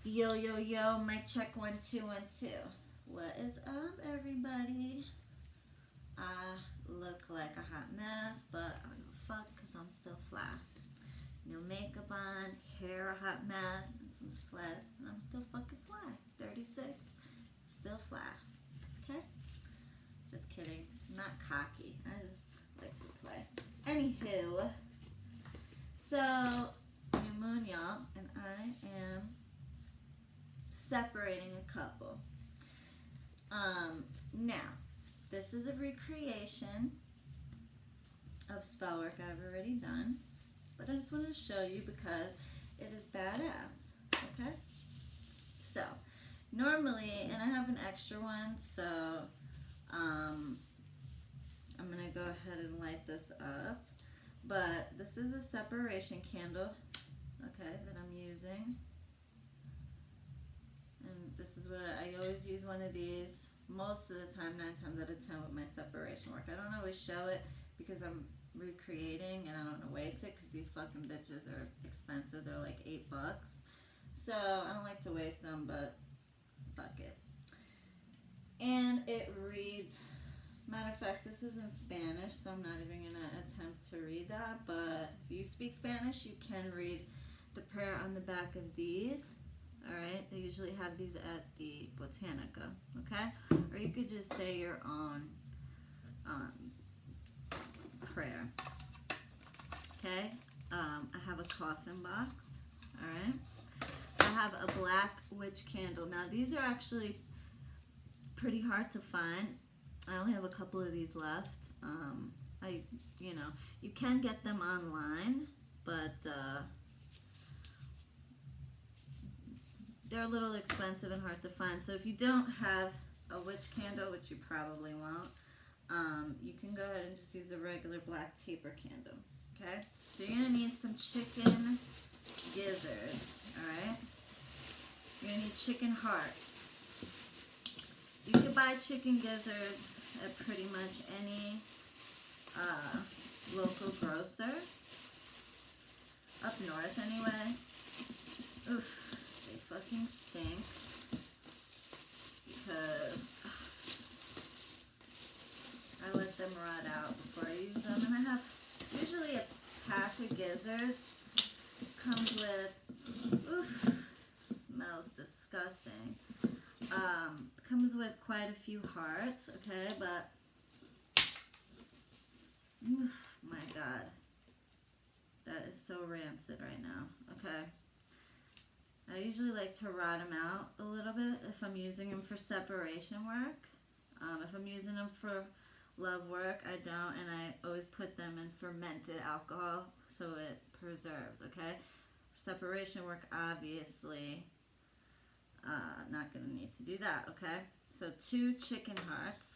Yo, yo, yo, mic check 1 2 1 2. What is up, everybody? I look like a hot mess, but I don't give a fuck because I'm still fly. No makeup on, hair a hot mess, and some sweats, and I'm still fucking fly. 36, still fly. Okay? Just kidding. I'm not cocky. I just like to play. Anywho, so new moon, y'all, and I am separating a couple. Now, this is a recreation of Spellwork I've already done, but I just want to show you because it is badass, okay? So, normally, and I have an extra one, so I'm going to go ahead and light this up, but this is a separation candle, okay, that I'm using. And this is what I always use one of these most of the time, 9 times out of 10 with my separation work. I don't always show it because I'm recreating and I don't want to waste it because these fucking bitches are expensive. They're like $8. So I don't like to waste them, but fuck it. And it reads, matter of fact, this is in Spanish, so I'm not even going to attempt to read that. But if you speak Spanish, you can read the prayer on the back of these. Alright, they usually have these at the Botanica, okay? Or you could just say your own prayer. Okay? I have a coffin box, alright? I have a black witch candle. Now, these are actually pretty hard to find. I only have a couple of these left. You can get them online, but they're a little expensive and hard to find. So if you don't have a witch candle, which you probably won't, you can go ahead and just use a regular black taper candle. Okay? So you're going to need some chicken gizzards. Alright? You're going to need chicken hearts. You can buy chicken gizzards at pretty much any local grocer. Up north anyway. Oof. They fucking stink because I let them rot out before I use them, and I have usually a pack of gizzards. Comes with, oof, smells disgusting. Comes with quite a few hearts, okay, but oof, my god, that is so rancid right now, okay. I usually like to rot them out a little bit if I'm using them for separation work. If I'm using them for love work, I don't, and I always put them in fermented alcohol so it preserves, okay? For separation work, obviously, not going to need to do that, okay? So 2 chicken hearts.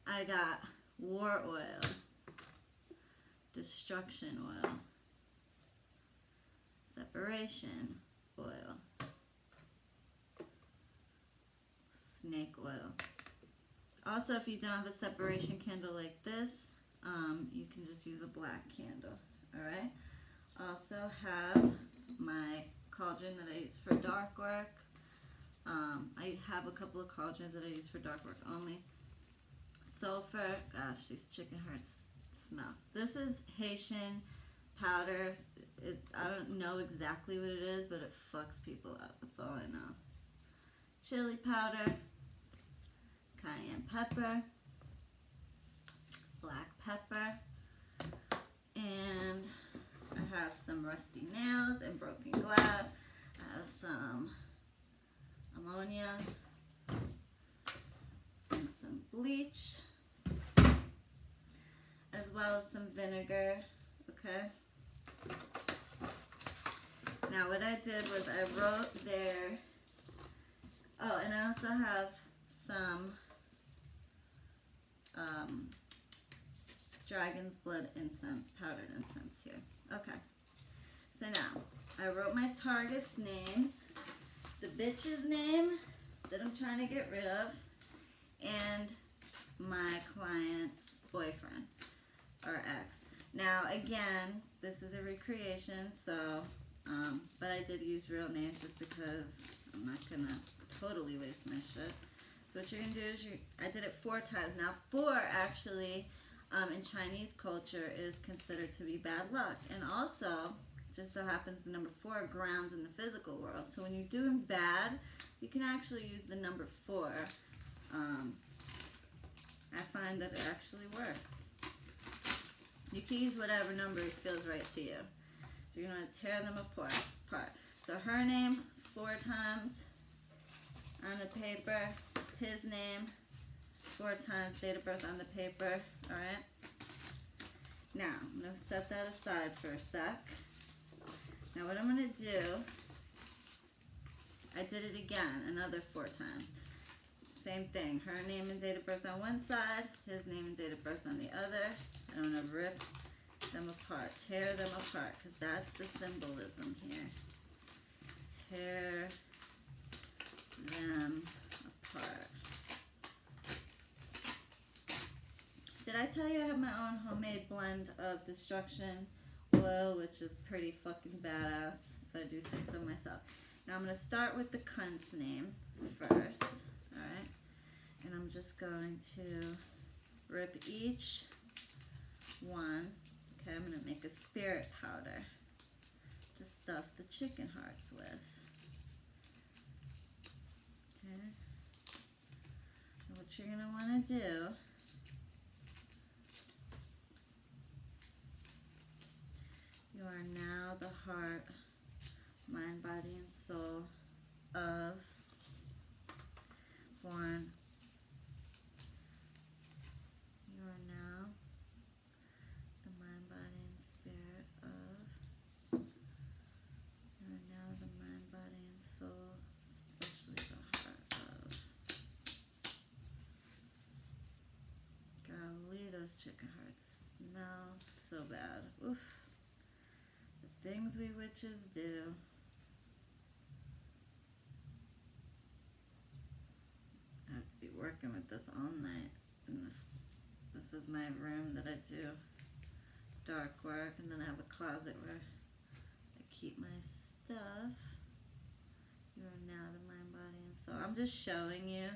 I got war oil, destruction oil, separation oil, snake oil. Also, if you don't have a separation candle like this, you can just use a black candle. Alright? Also have my cauldron that I use for dark work. I have a couple of cauldrons that I use for dark work only. Sulfur. Gosh, these chicken hearts smell. This is Haitian powder. I don't know exactly what it is, but it fucks people up. That's all I know. Chili powder, cayenne pepper, black pepper, and I have some rusty nails and broken glass. I have some ammonia and some bleach, as well as some vinegar, okay? Now what I did was I wrote there, oh, and I also have some dragon's blood incense, powdered incense here. Okay, so now I wrote my target's names, the bitch's name that I'm trying to get rid of, and my client's boyfriend or ex. Now again, this is a recreation, so But I did use real names just because I'm not gonna totally waste my shit. So what you're gonna do is I did it 4 times. Now 4 actually in Chinese culture is considered to be bad luck. And also, just so happens the number 4 grounds in the physical world. So when you're doing bad, you can actually use the number 4. I find that it actually works. You can use whatever number feels right to you. So you're going to tear them apart. So her name 4 times on the paper. His name 4 times, date of birth on the paper. Alright? Now, I'm going to set that aside for a sec. Now what I'm going to do, I did it again, another 4 times. Same thing, her name and date of birth on one side, his name and date of birth on the other. I'm going to rip them apart, tear them apart, because that's the symbolism here. Tear them apart. Did I tell you I have my own homemade blend of destruction oil, which is pretty fucking badass, if I do say so myself. Now I'm going to start with the cunt's name first, alright? And I'm just going to rip each one. Okay, I'm going to make a spirit powder to stuff the chicken hearts with. Okay. And what you're going to want to do, you are now the heart, mind, body, and soul of foreign. You are now the mind, body, and spirit of. You are now the mind, body, and soul, especially the heart of. Golly, those chicken hearts smell so bad. Oof. Things we witches do. I have to be working with this all night. And this is my room that I do dark work, and then I have a closet where I keep my stuff. You are now the mind, body, and soul. I'm just showing you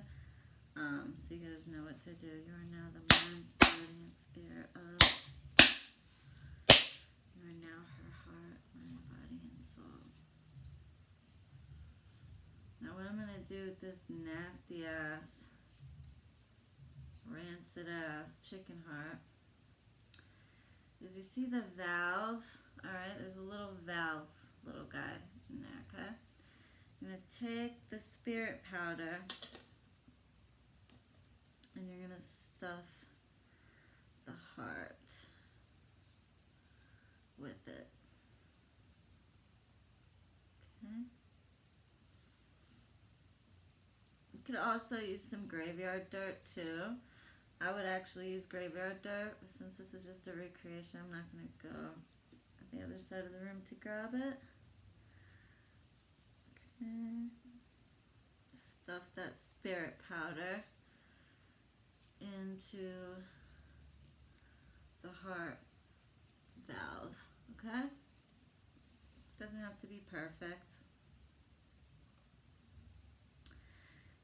so you guys know what to do. You are now the mind, body, and spirit of. You are now her heart, mind, body, and soul. Now what I'm going to do with this nasty ass, rancid ass chicken heart is, you see the valve? Alright, there's a little valve, little guy in there, okay? I'm going to take the spirit powder and you're going to stuff the heart with it. Okay. You could also use some graveyard dirt too. I would actually use graveyard dirt, but since this is just a recreation, I'm not going to go at the other side of the room to grab it. Okay. Stuff that spirit powder into the heart valve, okay? Doesn't have to be perfect.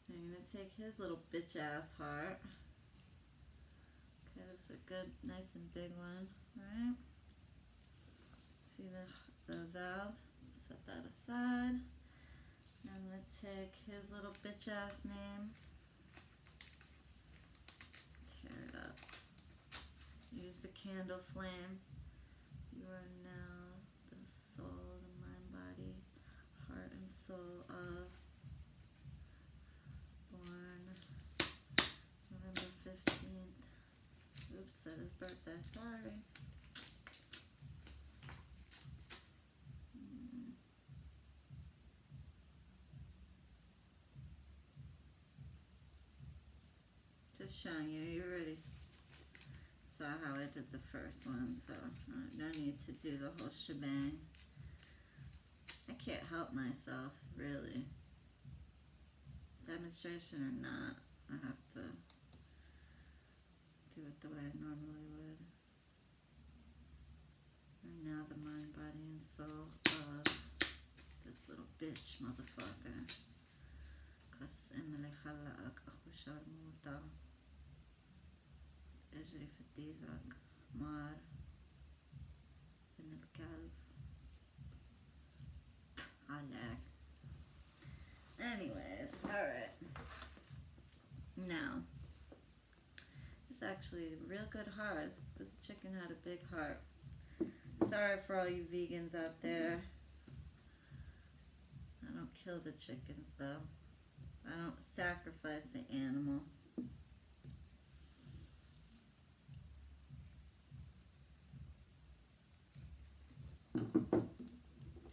Now you're going to take his little bitch ass heart. Okay, this is a good, nice and big one, alright? See the valve? Set that aside. Now I'm going to take his little bitch ass name. Tear it up. Use the candle flame. You are now the soul, the mind, body, heart, and soul of born November 15th. Oops, said his birthday. Sorry. Just showing you. You already saw how I did the first one, so no need to do the whole shebang. I can't help myself, really. Demonstration or not, I have to do it the way I normally would. And now the mind, body, and soul of. bitch, motherfucker. قسم اللي خلقك أخو شرموطة. اجري في الديزك مار ابن الكلب عليك. Anyways, alright. Now, it's actually a real good heart. This chicken had a big heart. Sorry for all you vegans out there. I don't kill the chickens though. I don't sacrifice the animal.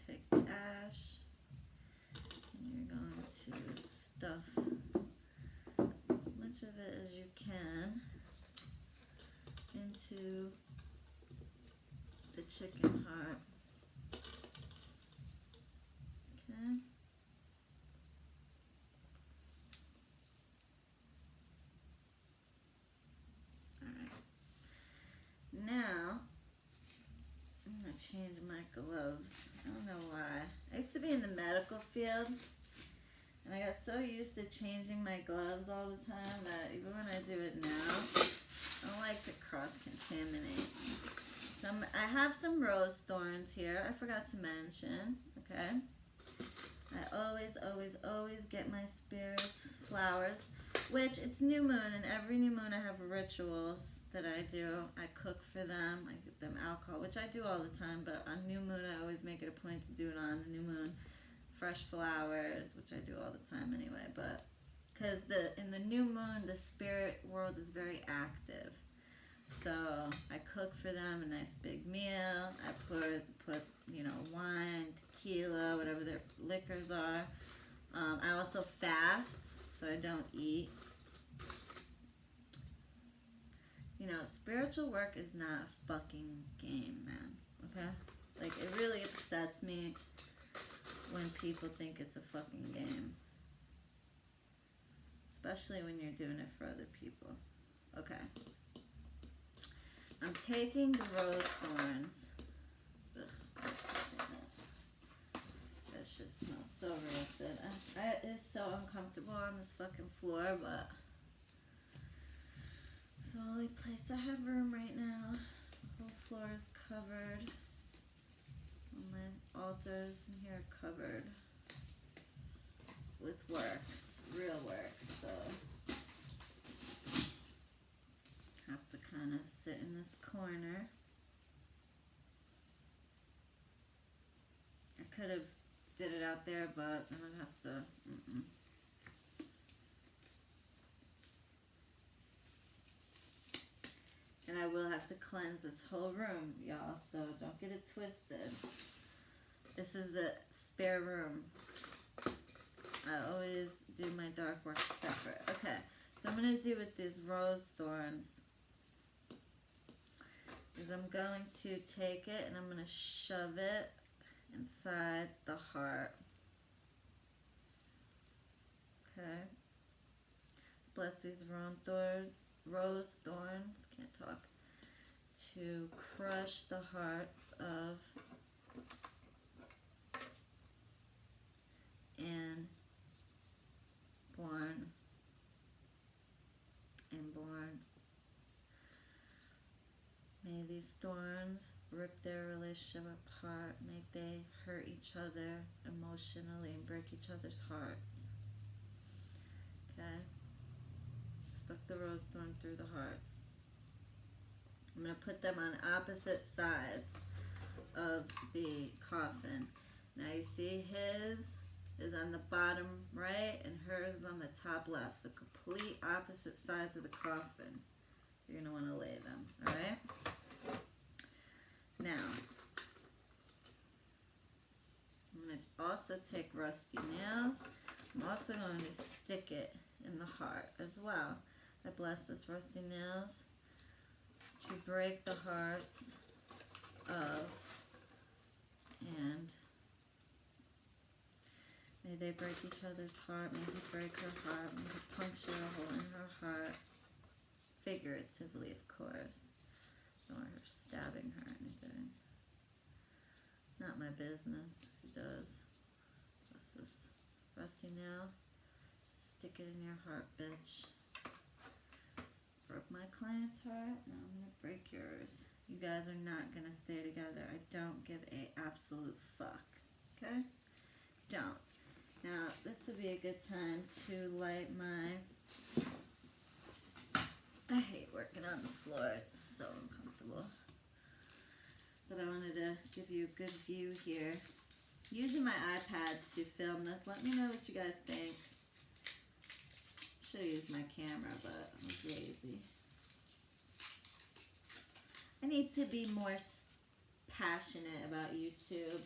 Take the ash and you're going to stuff as much of it as you can into the chicken heart. Okay. Alright. Now, I'm going to change my gloves. I don't know why. I used to be in the medical field, and I got so used to changing my gloves all the time that even when I do it now, I don't like to cross-contaminate. I have some rose thorns here. I forgot to mention, okay? I always get my spirits flowers, which it's new moon, and every new moon I have rituals that I do. I cook for them. I get them alcohol, which I do all the time, but on new moon I always make it a point to do it on the new moon. Fresh flowers, which I do all the time anyway, but because in the new moon the spirit world is very active. So I cook for them a nice big meal. I put wine, tequila, whatever their liquors are. I also fast, so I don't eat. Spiritual work is not a fucking game, man. Okay? Like, it really upsets me when people think it's a fucking game. Especially when you're doing it for other people. Okay. I'm taking the rose thorns. Ugh, that shit smells so real good. It is so uncomfortable on this fucking floor, but it's the only place I have room right now. The whole floor is covered. All my altars in here are covered with works, real work, so have to kind of sit in this corner. I could have did it out there, but I'm gonna have to. And I will have to cleanse this whole room, y'all, so don't get it twisted. This is the spare room. I always do my dark work separate. Okay, so I'm going to do with these rose thorns is I'm going to take it and I'm going to shove it inside the heart. Okay. Bless these rose thorns, can't talk, to crush the hearts of inborn. May these thorns rip their relationship apart. May they hurt each other emotionally and break each other's hearts. Okay? Stuck the rose thorn through the hearts. I'm going to put them on opposite sides of the coffin. Now you see his is on the bottom right and hers is on the top left. So complete opposite sides of the coffin. You're going to want to lay them. Alright? Now, I'm going to also take rusty nails. I'm also going to stick it in the heart as well. I bless this rusty nails to break the hearts of, and may they break each other's heart. May he break her heart. May he puncture a hole in her heart. Figuratively, of course. Don't want her stabbing her or anything. Not my business. Who does? Bless nail. Stick it in your heart, bitch. Broke my client's heart, now I'm gonna break yours. You guys are not gonna stay together. I don't give a absolute fuck. Okay? Don't. Now, this would be a good time to light my... I hate working on the floor. It's so uncomfortable. But I wanted to give you a good view here. Using my iPad to film this. Let me know what you guys think. Should have used my camera, but I was lazy. I need to be more passionate about YouTube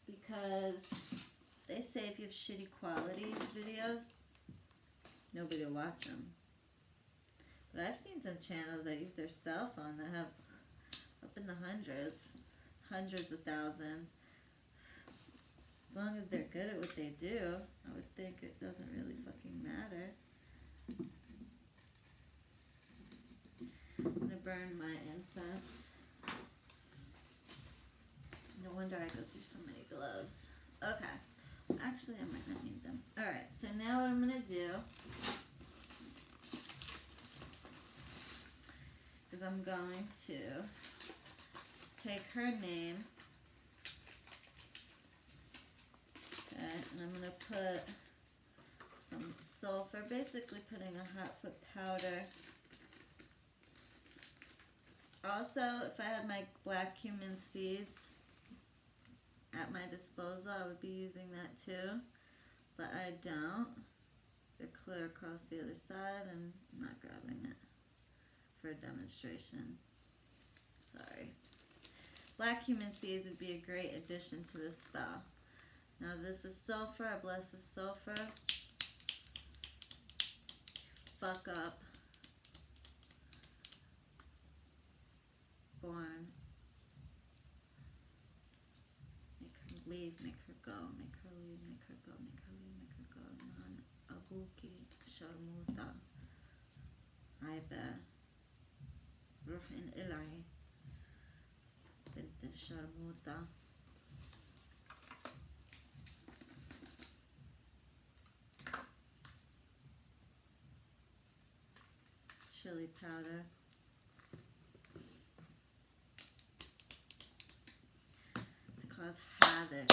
because they say if you have shitty quality videos, nobody will watch them. But I've seen some channels that use their cell phone that have up in the hundreds of thousands. As long as they're good at what they do, I would think it doesn't really fucking matter. I'm gonna burn my incense. No wonder I go through so many gloves. Okay. Actually, I might not need them. Alright, so now what I'm gonna do is I'm going to take her name, okay, and I'm going to put some sulfur, basically putting a hot foot powder. Also, if I had my black cumin seeds at my disposal, I would be using that too, but I don't. They're clear across the other side, and I'm not grabbing it for a demonstration. Sorry. Black cumin seeds would be a great addition to this spell. Now this is sulfur. I bless the sulfur. Fuck up. Born. Make her leave, make her go, make her leave, make her go, make her leave, make her go. Non abuki sharmuta. Aiba. Ruhin ilai. Bint sharmuta. Chili powder. To cause havoc.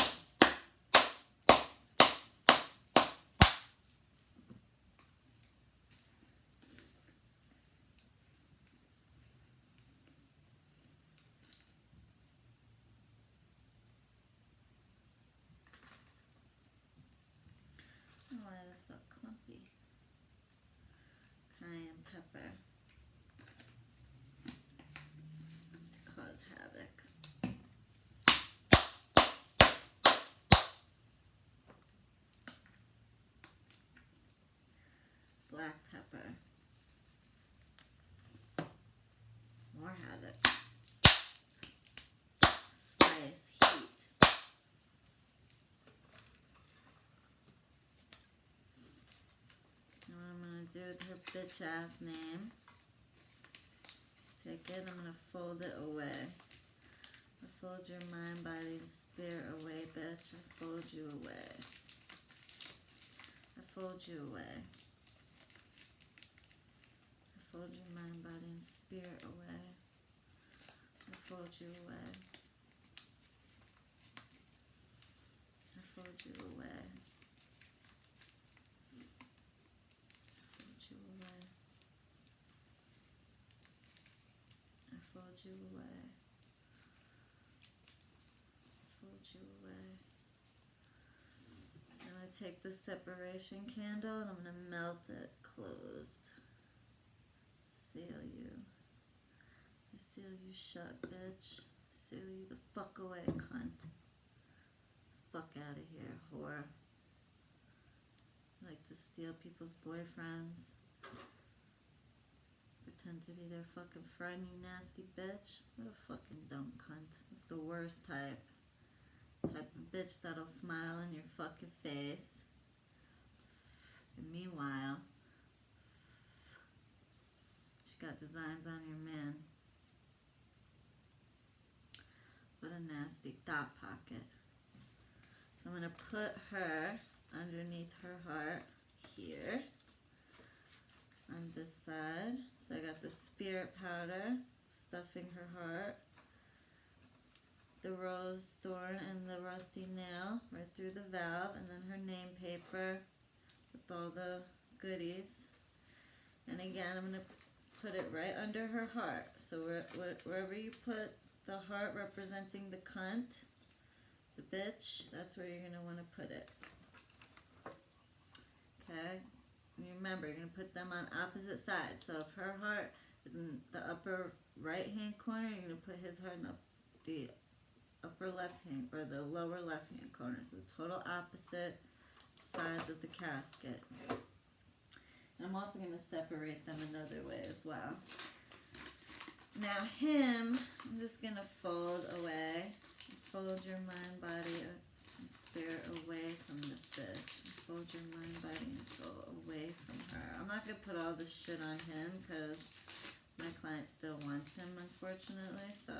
Why is it so clumpy? Cayenne pepper. To cause havoc. Black pepper. More havoc. Spice, heat. And what I'm gonna do with her bitch ass name. Take it, I'm gonna fold it away. I fold your mind, body, and spirit away, bitch. I fold you away. I fold you away. I fold your mind, body, and spirit away. I fold you away. I fold you away. I fold you away. I fold you away. I fold you away. I'm going to take the separation candle and I'm going to melt it closed. Seal you. I seal you shut, bitch. Seal you the fuck away, cunt. Fuck out of here, whore. Like to steal people's boyfriends. Pretend to be their fucking friend, you nasty bitch. What a fucking dumb cunt. It's the worst type. Type of bitch that'll smile in your fucking face. And meanwhile, she got designs on your man. What a nasty thought pocket. So I'm going to put her underneath her heart here on this side. So I got the spirit powder stuffing her heart, the rose thorn and the rusty nail right through the valve, and then her name paper with all the goodies. And again, I'm going to put it right under her heart. So wherever you put the heart representing the cunt, the bitch, that's where you're going to want to put it. Okay? And remember, you're going to put them on opposite sides. So if her heart is in the upper right-hand corner, you're going to put his heart in the upper left-hand, or the lower left-hand corner. So total opposite sides of the casket. And I'm also going to separate them another way as well. Now him, I'm just going to fold away. Fold your mind, body, and spirit away from this bitch. Fold your mind, body, and soul away from her. I'm not going to put all this shit on him because my client still wants him, unfortunately. So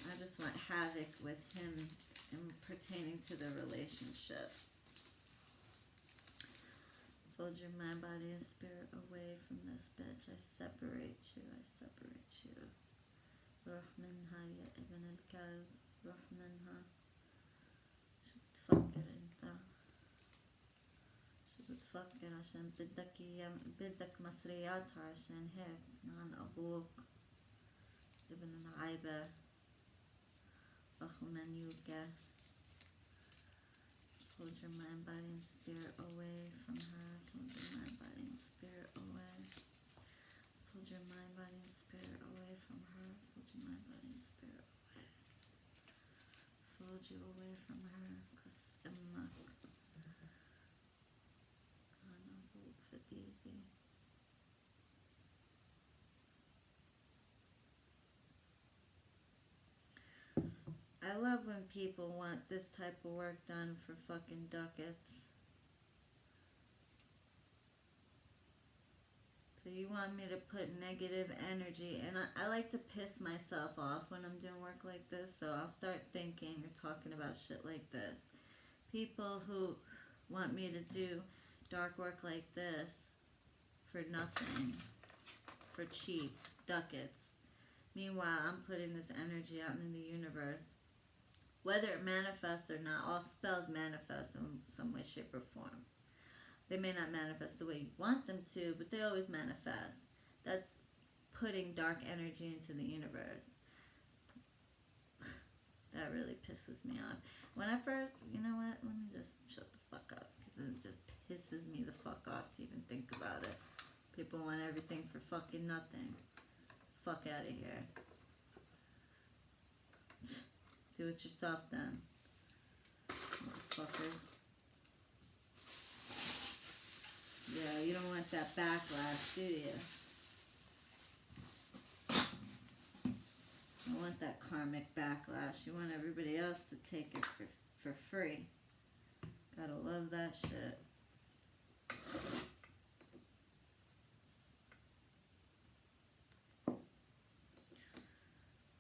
I just want havoc with him and pertaining to the relationship. Fold your mind, body, and spirit away from this bitch. I separate you. I separate you. روح منها يا ابن الكلب. روح منها. شو بتفكر انت؟ شو بتفكر عشان بدك مصرياتها عشان هيك عن ابوك ابن العيبة اخو منيوكا. Hold your mind, body, and spirit away from her. Hold your mind, body, and spirit away. Hold your mind, body, and spirit away from her. Hold your mind, body, and spirit away. Fold you away from her. Cause Emma. Kana hope for easy. I love when people want this type of work done for fucking ducats. So you want me to put negative energy, and I like to piss myself off when I'm doing work like this, so I'll start thinking or talking about shit like this. People who want me to do dark work like this for nothing, for cheap, ducats. Meanwhile, I'm putting this energy out in the universe. Whether it manifests or not, all spells manifest in some way, shape, or form. They may not manifest the way you want them to, but they always manifest. That's putting dark energy into the universe. That really pisses me off. When I first, you know what, let me just shut the fuck up, because it just pisses me the fuck off to even think about it. People want everything for fucking nothing. Fuck out of here. Do it yourself then, motherfuckers. Yeah, you don't want that backlash, do you? You don't want that karmic backlash. You want everybody else to take it for free. Gotta love that shit.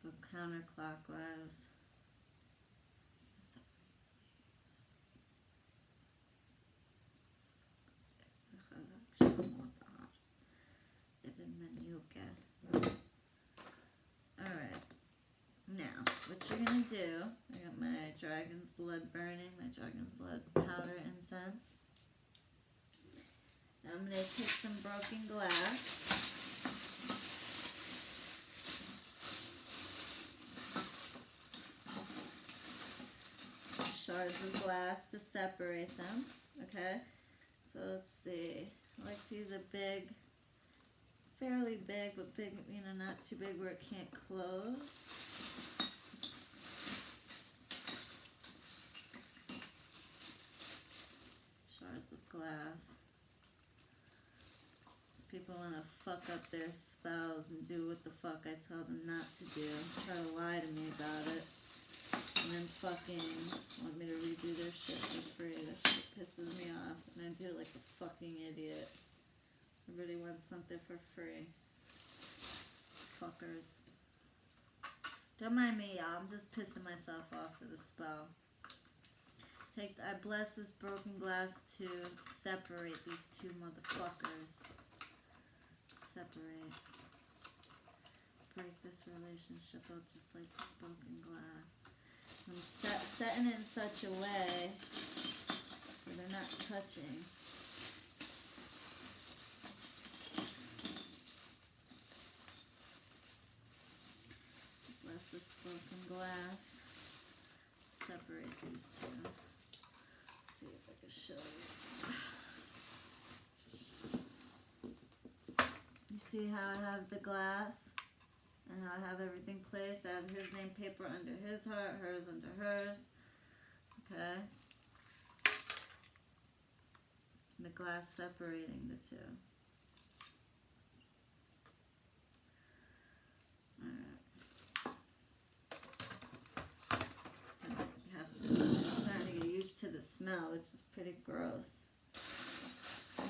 Go counterclockwise. Alright, now what you're gonna do, I got my dragon's blood burning, my dragon's blood powder incense. Now I'm gonna take some broken glass. Shards of glass to separate them, okay? So let's see, I like to use a big, fairly big, but big, you know, not too big where it can't close. Shards of glass. People want to fuck up their spells and do what the fuck I tell them not to do. Try to lie to me about it. And then fucking want me to redo their shit for free. That shit pisses me off. And I do it like a fucking idiot. Everybody wants something for free. Fuckers. Don't mind me, y'all. I'm just pissing myself off for the spell. I bless this broken glass to separate these two motherfuckers. Separate. Break this relationship up just like this broken glass. I'm setting it in such a way so they're not touching. Bless this broken glass. Separate these two. See if I can show you. You see how I have the glass and how I have everything placed? I have his name paper under his heart, hers under hers. Okay? The glass separating the two. To the smell, which is pretty gross.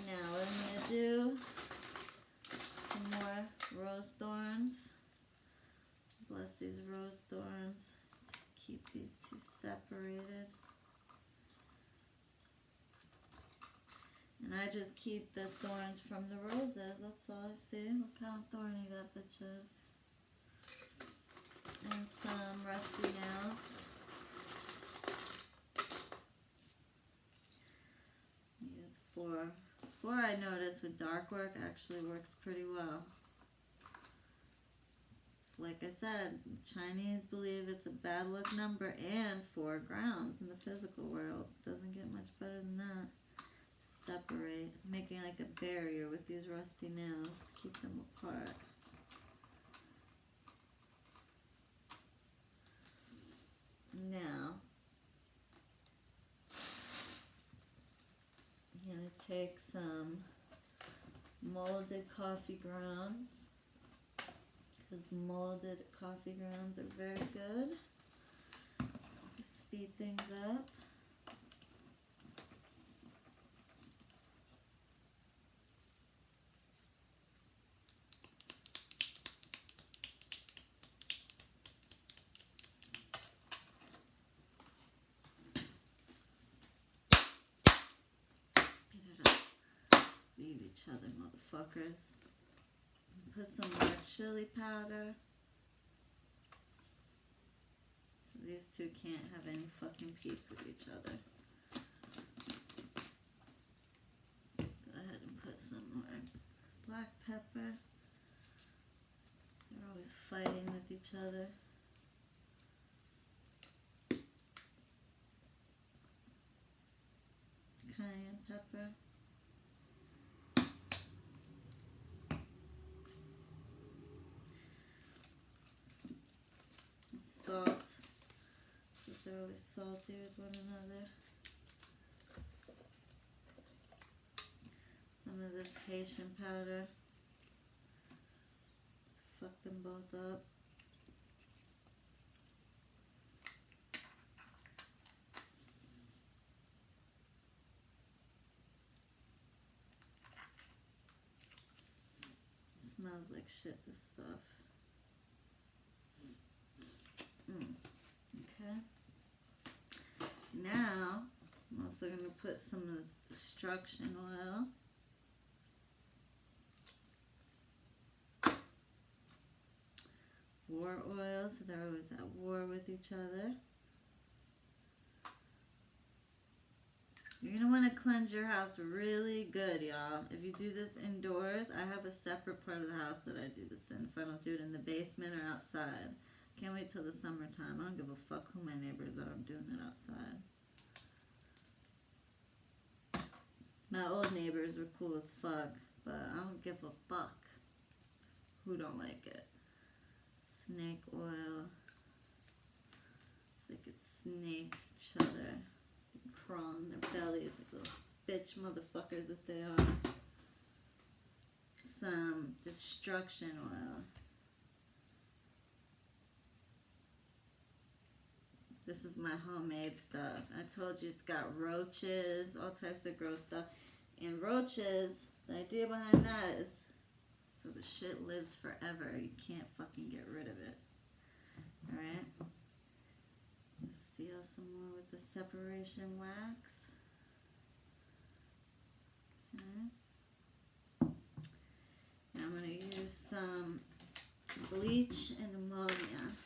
Now what I'm going to do, some more rose thorns. Bless these rose thorns. Just keep these two separated. And I just keep the thorns from the roses, that's all I see. Look how thorny that bitch is. And some rusty nails. Four I noticed with dark work actually works pretty well. It's like I said, Chinese believe it's a bad luck number and 4 grounds in the physical world. Doesn't get much better than that. Separate, making like a barrier with these rusty nails. Keep them apart. Now, I'm going to take some molded coffee grounds, because molded coffee grounds are very good. Speed things up. Each other, motherfuckers. Put some more chili powder. So these two can't have any fucking peace with each other. Go ahead and put some more black pepper. They're always fighting with each other. Cayenne pepper. Salt, because they're always salty with one another. Some of this Haitian powder to fuck them both up. Smells like shit, this stuff. Okay. Now, I'm also going to put some of the destruction oil. War oil, so they're always at war with each other. You're going to want to cleanse your house really good, y'all. If you do this indoors, I have a separate part of the house that I do this in. If I don't do it in the basement or outside. Can't wait till the summertime. I don't give a fuck who my neighbors are. I'm doing it outside. My old neighbors were cool as fuck, but I don't give a fuck who don't like it. Snake oil. It's like a snake each other. Crawl in their bellies like little bitch motherfuckers that they are. Some destruction oil. This is my homemade stuff. I told you it's got roaches, all types of gross stuff. And roaches, the idea behind that is so the shit lives forever. You can't fucking get rid of it. Alright? Let's see seal some more with the separation wax. Okay. Now I'm going to use some bleach and ammonia,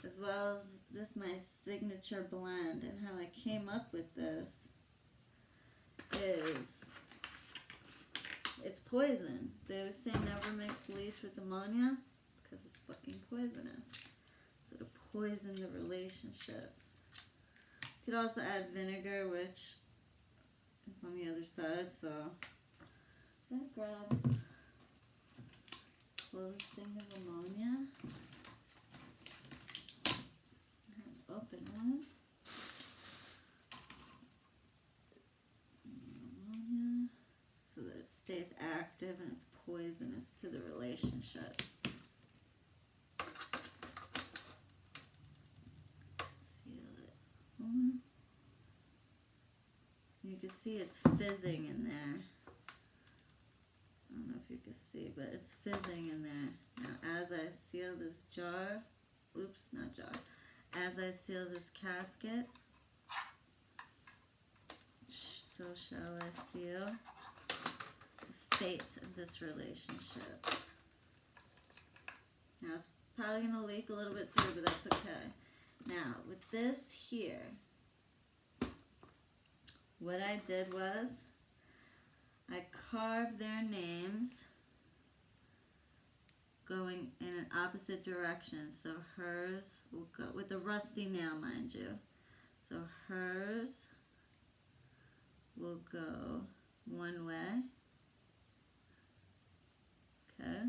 as well as this my signature blend. And how I came up with this is it's poison. They always say never mix bleach with ammonia. It's because it's fucking poisonous. So to poison the relationship. You could also add vinegar, which is on the other side. So I'm gonna grab a closed thing of ammonia. Open one. Ammonia, so that it stays active and it's poisonous to the relationship. Seal it. You can see it's fizzing in there. I don't know if you can see, but it's fizzing in there. Now as I seal this jar, oops, not jar. As I seal this casket, so shall I seal the fate of this relationship. Now it's probably going to leak a little bit through, but that's okay. Now with this here, what I did was I carved their names going in an opposite direction. So hers will go with a rusty nail, mind you. So hers will go one way. Okay.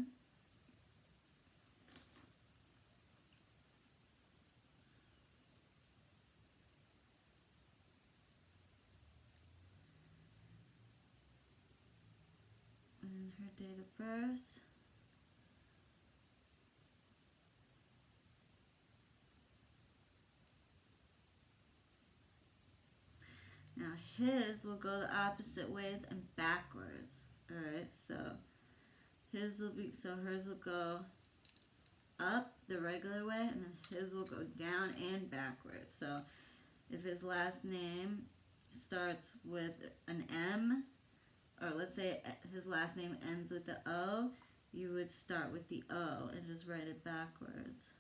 And her date of birth. Now his will go the opposite ways and backwards. Alright, so his will be, so hers will go up the regular way, and then his will go down and backwards. So if his last name starts with an M, or let's say his last name ends with the O, you would start with the O and just write it backwards.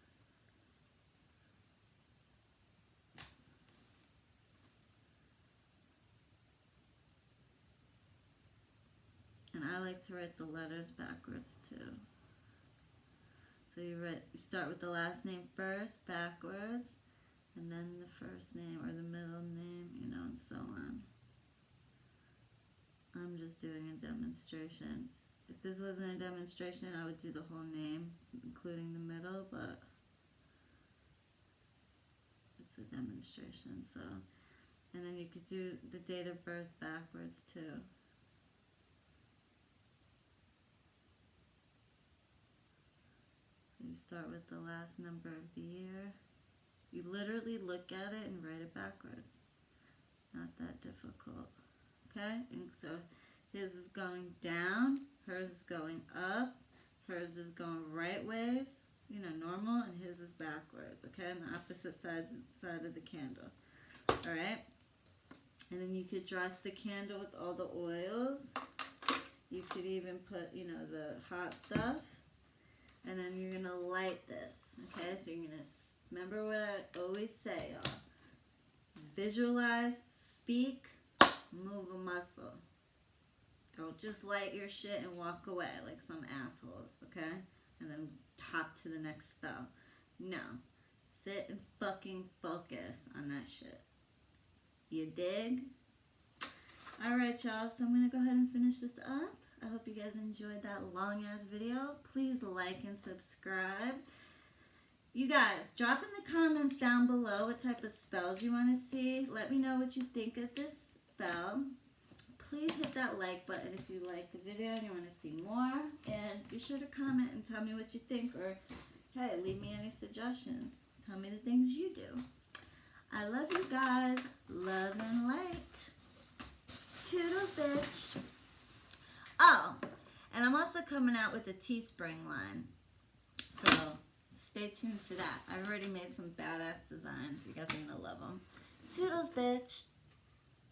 And I like to write the letters backwards too. So you start with the last name first, backwards, and then the first name or the middle name, you know, and so on. I'm just doing a demonstration. If this wasn't a demonstration, I would do the whole name, including the middle, but it's a demonstration, so. And then you could do the date of birth backwards too. You start with the last number of the year. You literally look at it and write it backwards. Not that difficult. Okay? And so his is going down, hers is going up, hers is going right ways, you know, normal, and his is backwards. Okay? On the opposite side of the candle. Alright? And then you could dress the candle with all the oils. You could even put, you know, the hot stuff. And then you're going to light this, okay? So you're going to, remember what I always say, y'all. Visualize, speak, move a muscle. Don't just light your shit and walk away like some assholes, okay? And then hop to the next spell. No. Sit and fucking focus on that shit. You dig? Alright, y'all. So I'm going to go ahead and finish this up. I hope you guys enjoyed that long-ass video. Please like and subscribe. You guys, drop in the comments down below what type of spells you want to see. Let me know what you think of this spell. Please hit that like button if you like the video and you want to see more. And be sure to comment and tell me what you think. Or, hey, leave me any suggestions. Tell me the things you do. I love you guys. Love and light. Toodles, bitch. Oh, and I'm also coming out with a Teespring line. So stay tuned for that. I've already made some badass designs. You guys are gonna love them. Toodles, bitch.